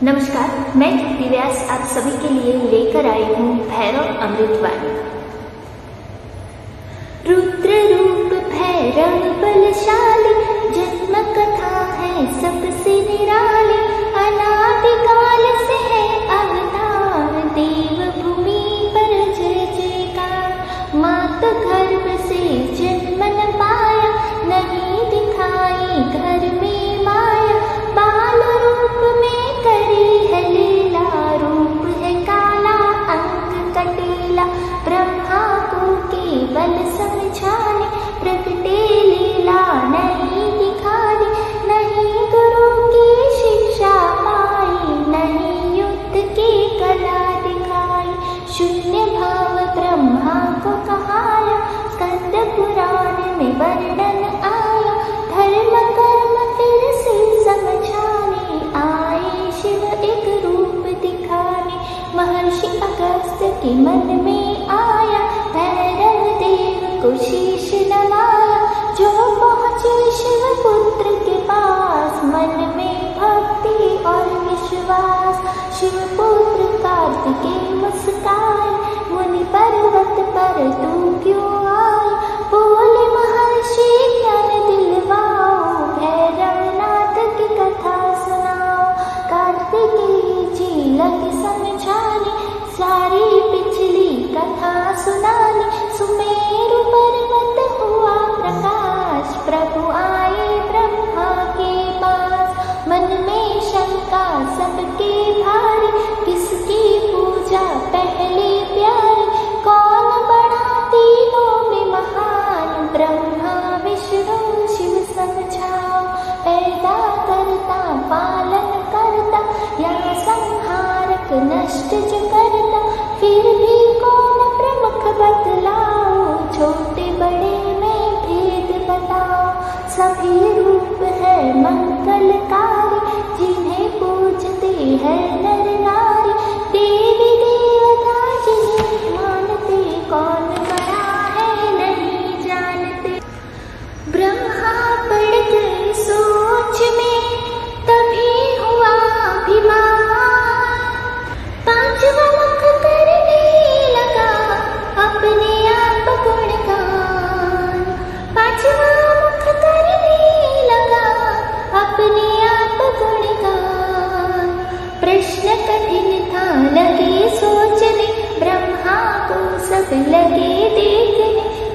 नमस्कार, मैं कीर्ति व्यास आप सभी के लिए लेकर आई हूँ भैरव अमृतवाणी। रुद्र रूप भैरव बलशाली, जन्म कथा है सबसे निराली। अनादिकाल से है अवतार, देव भूमि पर जय जयकार। मात गर्भ से जन्म न पाया, नहीं दिखाई घर में माया। बाल रूप में करी है लीला, रूप है काला अंग कटीला। ब्रह्मा को केवल समझाने, प्रगटे लीला नहीं दिखानी। नहीं गुरु की शिक्षा पाई, नहीं युद्ध की कला दिखाई। शून्य भाव ब्रह्मा को कहाया, स्कंद पुराण में वर्णन आया। धर्म कर्म फिर से समझाने, आए शिव एक रूप दिखाने। महर्षि अगस्त्य के मन में आया, भैरव देव को शीश नवाया। जो पहुँचे शिव पुत्र के पास, मन में भक्ति और विश्वास। शिव पुत्र कार्तिकेय मुस्काए, मुनि पर्वत पर तू क्यों आए। बोले महर्षि ज्ञान दिलवाओ, भैरवनाथ की कथा सुनाओ। कार्तिकेय जी लग समझाने, सारी पिछली कथा सुनाने। सुमेरु पर्वत हुआ प्रकाश, प्रभु आए ब्रह्मा के पास। मन में शंका सबके भारी, किसकी पूजा पहले प्यारी। कौन बड़ा तीनों में महान, ब्रह्मा विष्णु शिव समझाओ। पैदा करता पालन करता, या संहारक नष्ट जो करता। फिर भी कौन प्रमुख बतलाओ, छोटे बड़े में भेद बताओ। सभी रूप है मंगलकारी, जिन्हें पूजते हैं नर नारी। देवी देवता जिन्हें मानते, कौन बड़ा है नहीं जानते। ब्रह्मा पड़ गए सोच में, तभी हुआ अभिमान। पांचवा मुख करने लगा, अपने आप गुणगान। पांचवा मुख करने लगा, अपने आप गुणगान। प्रश्न कठिन था लगे सोचने, ब्रह्मा को सब लगे देखने।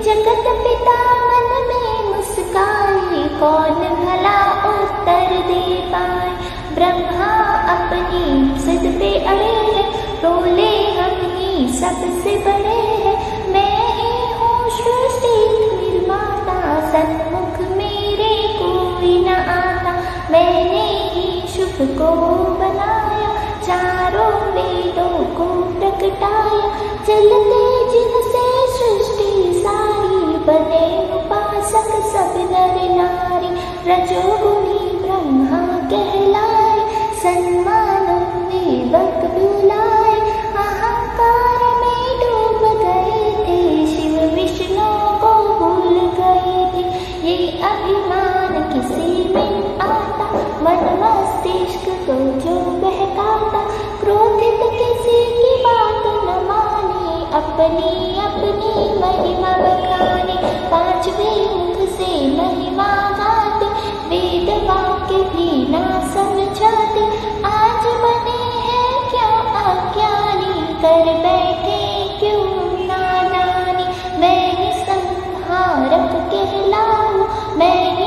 जगत पिता मन में मुस्काए, कौन भला उत्तर दे पाए। ब्रह्मा अपनी सिद्ध पे अड़े हैं, बोले हम ही सबसे बड़े हैं। मैं ही हूँ सृष्टि निर्माता, सन्मुख मेरे कोई न आता। मैंने ही शुभ को बनाया, चारों वेदों को प्रगटाया। चलते जिनसे सृष्टि सारी, बने उपासक सब नर नारी। रजोगुणी ब्रह्मा कहलाए, सन्मानों देवक बुलाए। अहंकार में डूब गए थे, शिव विष्णु को भूल गए थे। ये अभिमान किसी में आता, मन मस्तिष्क को जो बहकाता। क्रोधित किसी की बात न माने, अपनी अपनी महिमा बखाने। पांचवें मुख से महिमा गाते, वेद वाक्य भी ना समझाते। आज बने हैं क्यों अज्ञानी, कर बैठे क्यों नादानी। मैं संहारक कहलाऊं, मैं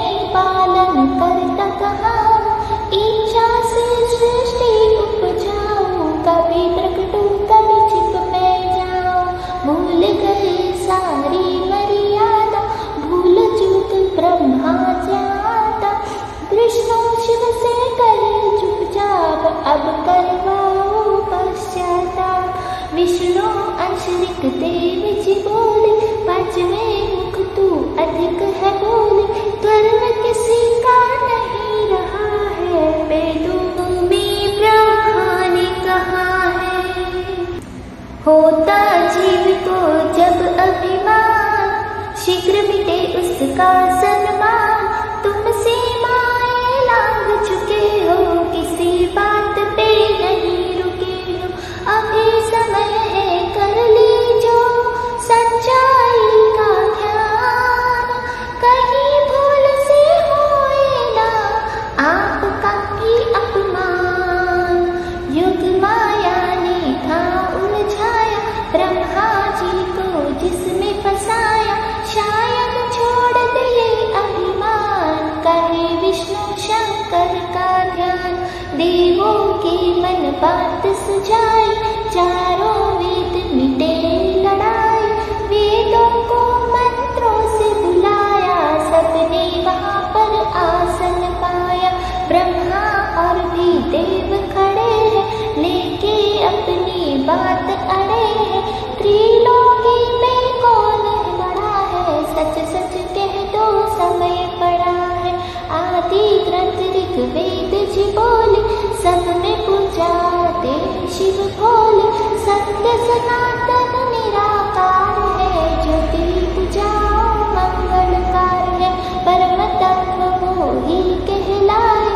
के मन बात सुझाई, चारों वेद मिटे लड़ाई। वेदों को मंत्रों से बुलाया, सबने वहाँ पर आसन पाया। ब्रह्मा और भी देव खड़े हैं, लेके अपनी बात अड़े हैं। त्रिलोकी में कौन बड़ा है, सच सच कह दो समय पड़ा है। आदि ग्रंथ ऋग्वेद जी बोले, सब में पूजाते शिव भोले। सत्य सनातन निराकार है, जो भी पूजाओ मंगलकार है। परम तत्व वो ही कहलाए,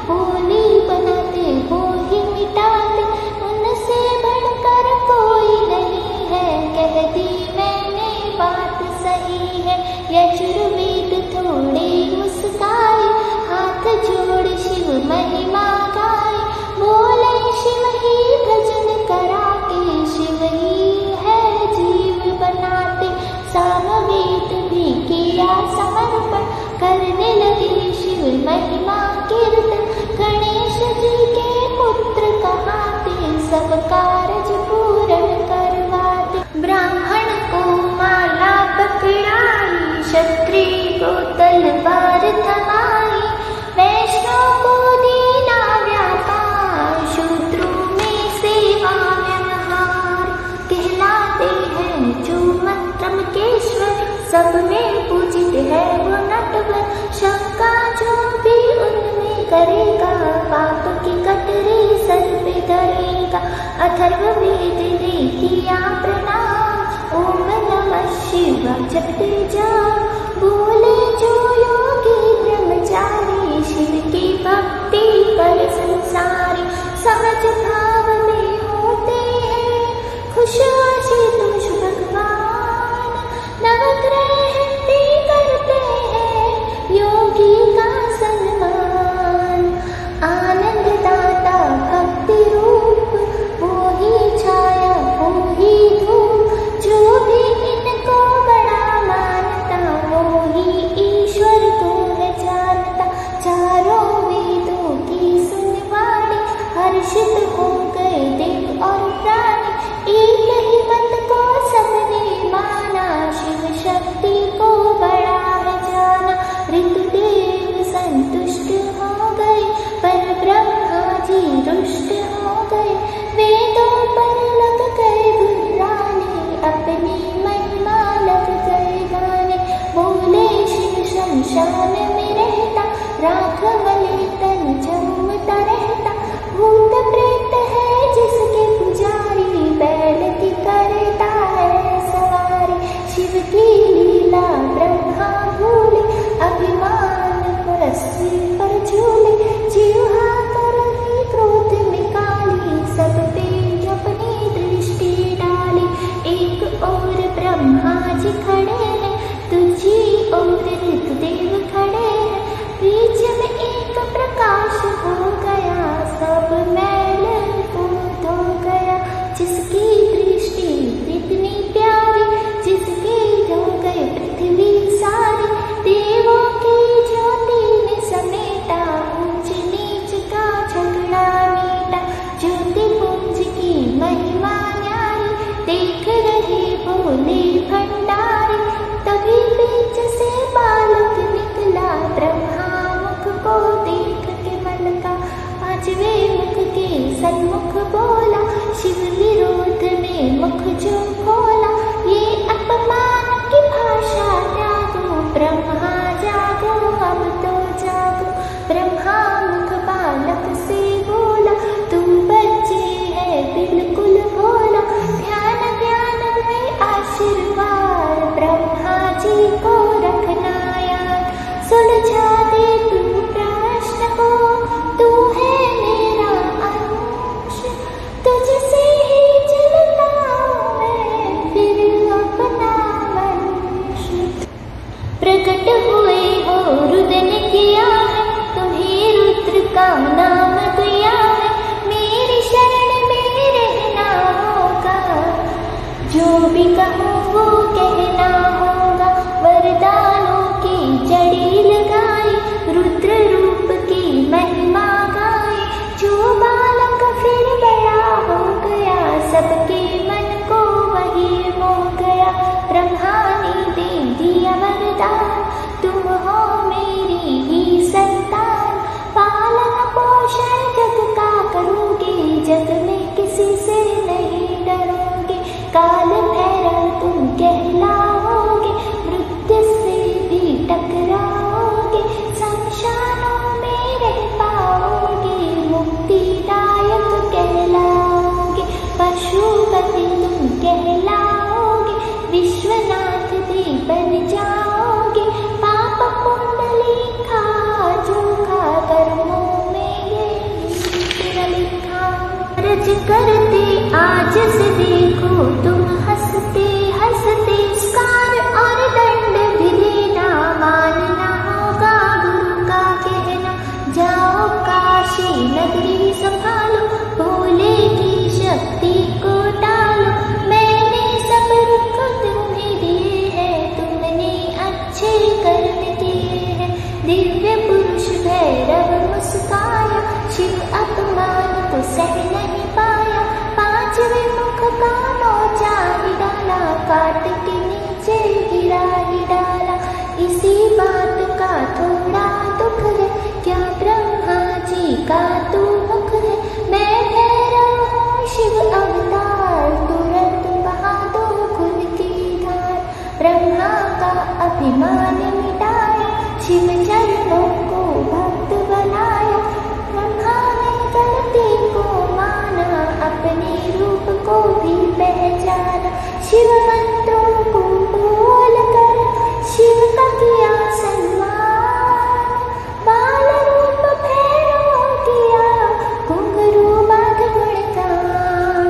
बोली बनाते वो ही मिटाते। उनसे बढ़कर कोई नहीं है, कह दी मैंने बात सही है। यजुर्वेद थोड़े मुस्काए, हाथ जोड़ शिव महिमा गाए। बोले शिव ही भजन कराते, शिव ही है जीव बनाते। सामवेद भी किया समर्पण, करने लगे शिव महिमा कीर्तन। गणेश जी के पुत्र कहाते, सब कारज पूर्ण करवाते। ब्राह्मण को माला पकड़ाई, क्षत्रिय को तलवार थमाई। वैष्णव को दीना व्यापार, शूद्रों में सेवा व्यवहार। कहलाते हैं जो मंत्रमकेश्वर, सब में पूजित है वो नटवर। शंका जो भी उनमें करेगा, पाप की कटरी सर पे धरेगा। अथर्ववेद ने किया प्रणाम, ओम नमः शिवाय जपते जाओ। बोले जो योगी ब्रह्मचारी, शिव की भक्ति कर संसारी। समझ भाव में होते हैं खुश आशुतोष भगवान। नवग्रह भी करते हैं योगी का सम्मान। आनंद दाता भक्ति रूप, वो ही छाया वो ही धूप। जो भी इनको बड़ा मानता, वो ही ईश्वर को है जानता। चारों वेदों की सुनवाणी, हर्षित हो गए देव और प्राणी। एक ही मत को सबने माना, शिव शक्ति को बड़ा है जाना। ऋतुदेव संतुष्ट हो गए, पर ब्रह्मा जी रुष्ट हो गए। वेदों पर लग गए बुर्राने, अपनी महिमा लग गए गाने। बोले शिव शमशान में रहता, राघवले तन झूमता रहता। भूत प्रेत है जिसके पुजारी, बैल की करता है सवारी। शिव की लीला ब्रह्मा भूले, अभिमान परस्त्री पर झूले। जिह्वा कर ही क्रोध निकाली, सब पे अपनी दृष्टि डाली। एक और ब्रह्मा जी खड़े हैं, दूसरी ओर ऋतुदेव खड़े हैं। बीच में एक प्रकाश हो गया, सब मैल दूर हो गया। जिसकी दृष्टि इतनी प्यारी, जिसकी हो गई पृथ्वी सारी। देवों की ज्योति ने समेटा, ऊंच नीच का झगड़ा मीटा। ज्योति पुंज की महिमा न्यारी, देख रहे भोले भंडारी। तभी बीच से बालक निकला, ब्रह्मा मुख को देख के मन का। पांचवें मुख के सन्मुख बोला, शिव विरोध में मुख जो खोला। ये अपमान की भाषा त्यागो, ब्रह्मा जागो अब तो जागो। ब्रह्मा मुख बालक से बोला, तू बच्चे है बिल्कुल भोला। ध्यान ज्ञान में आशीर्वाद, ब्रह्मा जी को रखना याद। सुलझा दे तू प्रश्न को, तू है मेरा अंश। तुझसे ही चलता मैं फिर अपना वंश। प्रकट हुए हो रुदन किया है, तुम्हें रुद्र का नाम दिया है। मेरी शरण में रहना होगा, जो भी कहूँ वो कहना होगा। वरदानों की जड़ी लगाई, रुद्र सह नहीं पाया, पांचवें मुख का नोचा ही डाला, काट के नीचे गिरा ही डाला। इसी बात का थोड़ा दुख है, क्या ब्रह्मा जी का तू मुख है। मैं भैरव हूँ शिव अवतार, तुरंत बहा दो खुद की धार। ब्रह्मा का अभिमान मिटाया, शिव चरणों को भक्त बनाया। ब्रह्मा ने गलती को माना, अपने रूप को भी पहचाना। शिव मंत्रों को बोल कर शिव का किया सम्मान, बाल रूप भैरव किया, घुंघरू बांध गुणगान।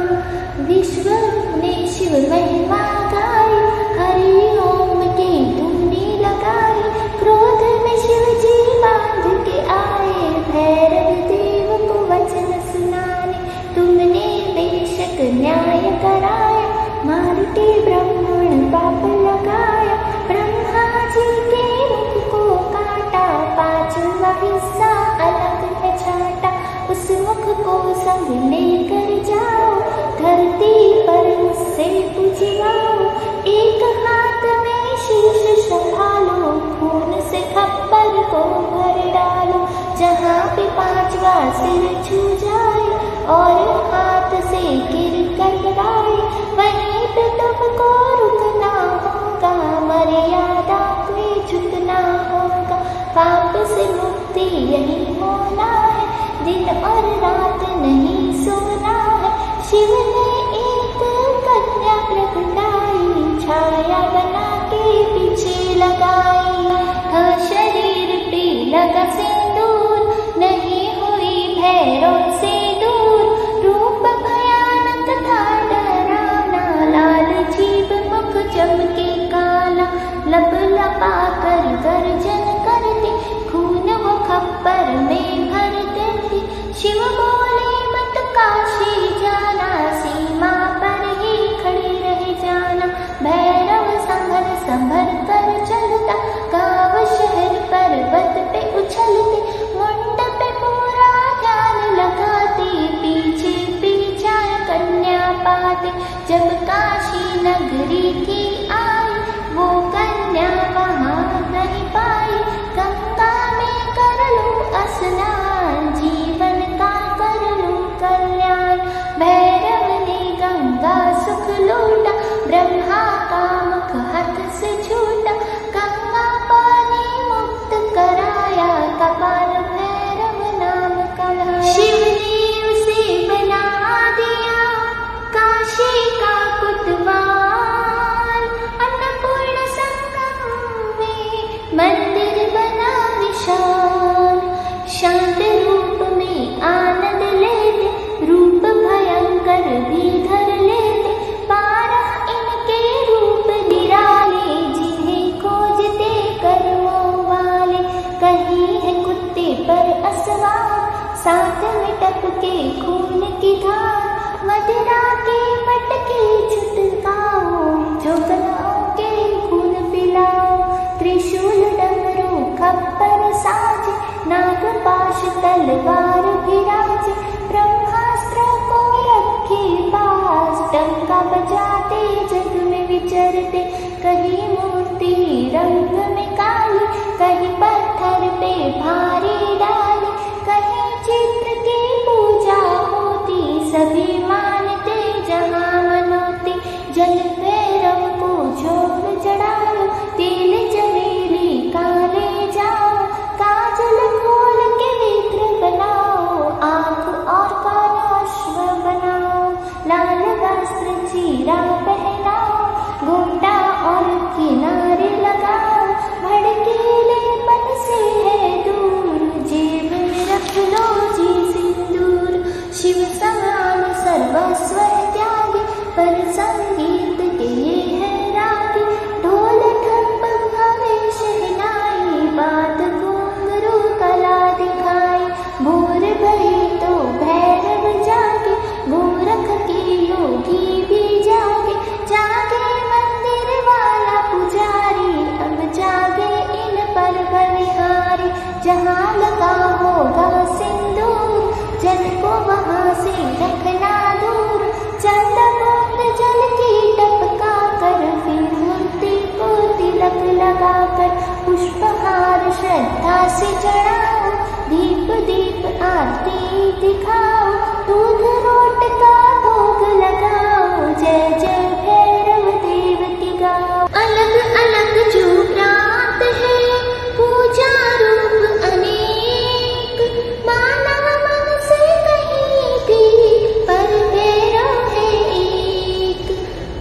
विश्व ने शिव महिमा गाई, हरि ओम की धुनी लगाई। क्रोध में शिव जी बांध के आए, भैरव देव को वचन सुनाने। तुमने बेशक न्याय कराया, मार के ब्राह्मण पाप लगाया। ब्रह्मा जी के मुख को काटा, पांचवा हिस्सा अलग है छाटा। उस मुख को संग लेकर जाओ, धरती पर उससे पूजवाओ। एक हाथ में शीश संभालो, खून से खप्पर को भर डालो। जहाँ पे पांचवा सिर छू जाए और हाथ से गिर कर गिराए, वहीं पे तुमको रुकना होगा, मर्यादा में झुकना होगा। पाप से मुक्ति यही होना है, दिन और रात नहीं सोना है। शिव ने एक कन्या प्रगटाई, छाया बना के पीछे लगाई। था शरीर पे लगा सिंदूर, नहीं हुई भैरव से दूर। रूप भयानक था डरावना, लाल जीभ मुख चमके काला। लब लपा कर गर्जन करती, खून वो खप्पर में भर देती। शिव बोले मत काशी जाना, सीमा पर ही खड़ी रह जाना। भैरव संभल संभल कर चलता, गाँव शहर पर्वत पे उछलते। मुंड पे पूरा ध्यान लगाते, पीछे पीछा कन्या पाते। जब काशी नगरी की आई, वो कन्या वहाँ नहीं पाई। गंगा में कर लूं स्नान, जीवन का कर लूं कल्याण। भैरव ने गंगा सुख लूटा, ब्रह्मा का मुख हाथ से छूटा। गंगा पानी मुक्त कराया, कपाल भैरव नाम कढ़ाया। शिव ने उसे बना दिया काशी का कुतवाल। अन्नपूर्ण संगम में मंदिर बना विशाल। शांत रूप में आनंद लेते, रूप भयंकर भी धर लेते। 12 इनके रूप निराले, जिन्हें खोजते कर्मों वाले। कहीं है कुत्ते पर असवार, साथ में टपके खून की धार। मदिरा के मटके छुटकाओ, जोगनाओं के खून पिलाओ। त्रिशूल डमरू खप्पर साजे, नागपाश तलवार विराजे। ब्रह्मास्त्र को रखे पास, डंका बजाते जग में विचरते। कहीं मूर्ति रंग में काली, कहीं पत्थर पे भारी डाली। कहीं चित्र की पूजा होती, सभी मानते जहाँ मनोती। जल भैरव को झोंक चढ़ाओ, तिल चमेली काले जाओ। काजल खोल के नेत्र बनाओ, आँख और कान अश्व बनाओ। लाल वस्त्र चीरा पहनाओ, घूंटा और किनारे लगाओ। भड़कीले पन से है दूर, जेब में रख लो जी सिंदूर। शिव समान सर्वस्व त्यागी, पर संगीत के ये है रागी। ढोल ठप गावे शहनाई, बात घुंघरू कला दिखाई। भोर भई तो भैरव जागे, गोरख के योगी भी जागे। जागे मंदिर वाला पुजारी, अब जागे इन पर बलिहारी। जहाँ लगा होगा सिंदूर, जन को वहाँ से से चढ़ाओ, दीप दीप आरती दिखाओ, दूध रोट का भोग लगाओ, जय जय भैरव देव की गाओ। अलग अलग जो प्रांत है, पूजा रूप अनेक, मानव मन से कहीं भी पर भैरव है एक।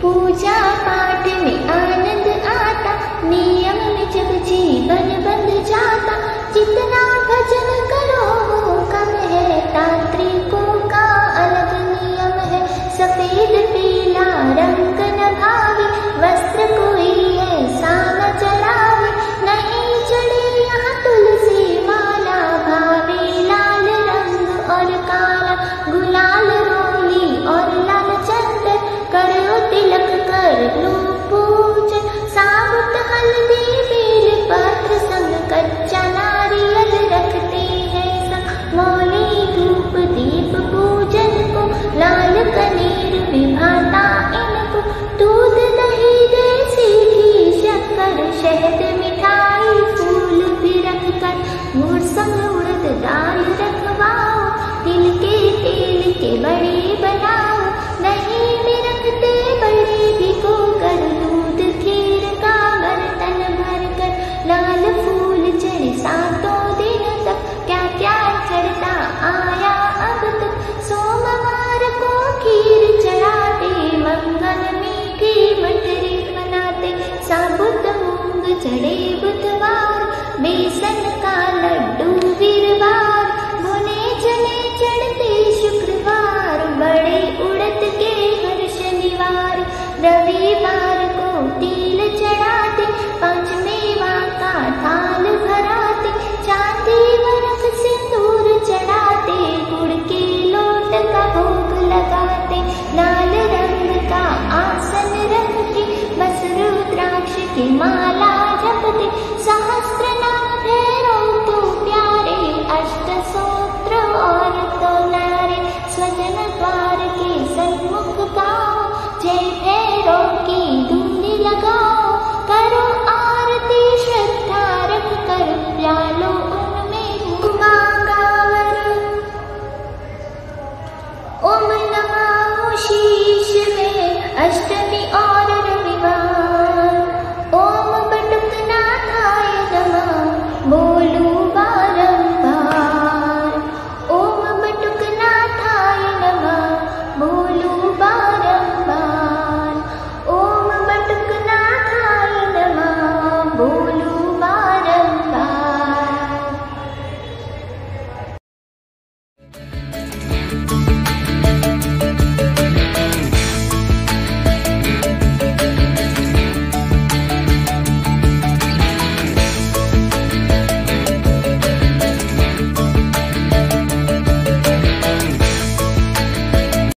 पूजा पाठ में आनंद आता, नियम में जब जीवन बंध जाता, जितना भजन करो वो कम है, तांत्रिकों का अलग नियम है। सफेद पीला रंग न भावे, वस्त्र कोई ऐसा न चलावे, नहीं चढ़े यहाँ तुलसी माला, भावे लाल रंग और काला, गुलाल रोली और लाल चंदन, करो तिलक कर लो पूजन, साबुत हल्दी बेल पत्र संग कच्चा नारियल रखते हैं संग, मौली धूप दीप पूजन को, लाल कनेर विभाता इनको, दूध दही देसी घी शक्कर शहद मिठाई फूल भी रखकर, गुड़ संग उड़द दाल रखवाओ, तिल के तेल के बड़े बनाओ, दही में रखते बड़े भिगो कर, दूध खीर का बर्तन भर कर, लाल फूल चढ़े सातों दिन तक, क्या क्या चढ़ता आया अब तक, सोमवार को खीर चढ़ाते, मंगल मीठी मटरी बनाते, साबुत मूंग चढ़े बुधवार, बेसन का लड्डू